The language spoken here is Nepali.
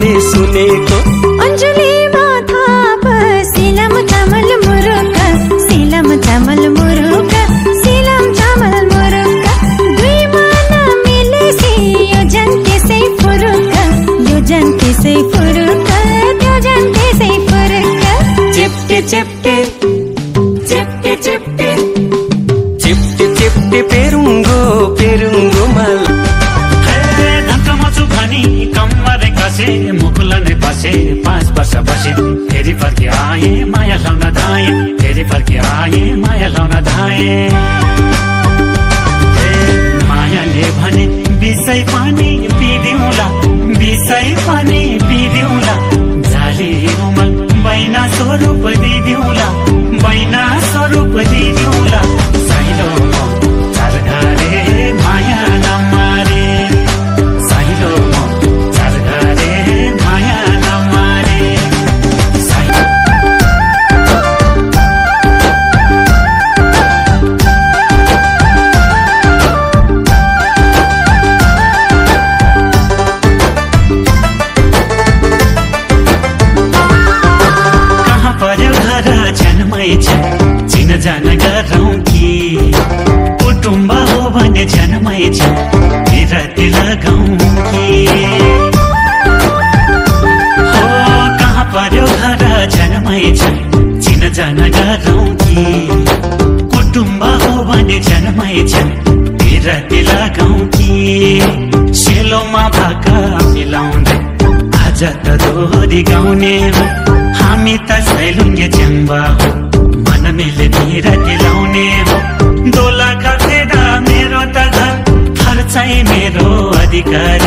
मैले सुनेको। अन्जुलीमा थाप सिलम चामल मुरुक, सिलम चामल मुरुक, सिलम चामल मुरुक, दुईमा नमिलेसी यो जन त्यसै फुरुक, यो जन त्यसै फुरुक, त्यो जन त्यसै फुरुक। चिप्टे चिप्टे चिप्टे चिप्टे चिप्टे चिप्टे पेरुङ्गो पेरुङ्गो मल। धम्कमचु भनी कम्मरे कसे मुकुलने बसे 5 वर्ष बसे फेरि फर्के आए माया लाउन धाए, फेरि फर्के आए माया लाउन धाए। मायाले भने बिसै पानी पिदिउँला, बिसै पानी पिदिउँला, झाली उमल बैना स्वरूप दिदिउँला, बैना स्वरूप दिदिउँला। साइलो चारघारे माया नमारे, साइलो चारघारे माया नमारे। कहाँ पर्यो घर जन्मै छ चिन जान गरौँ कि, कुटुम्ब हो भने जन्मै छ बिराती लगाउँ कि। हो कहाँ पर्यो घर जन्मै छ चिन जान गरौँ कि, कुटुम्ब हो भने जन्मै छ बिराती लगाउँ कि। सेलोमा भाका मिलाउँदै आज त दोहोरी गाउने हो, हामी त सैलुङ्गे च्याङ्बा हो, मन मिले बिराती लाउने हो। दोला खसेदा मेरो त घर, खर्चै मेरो अधिकार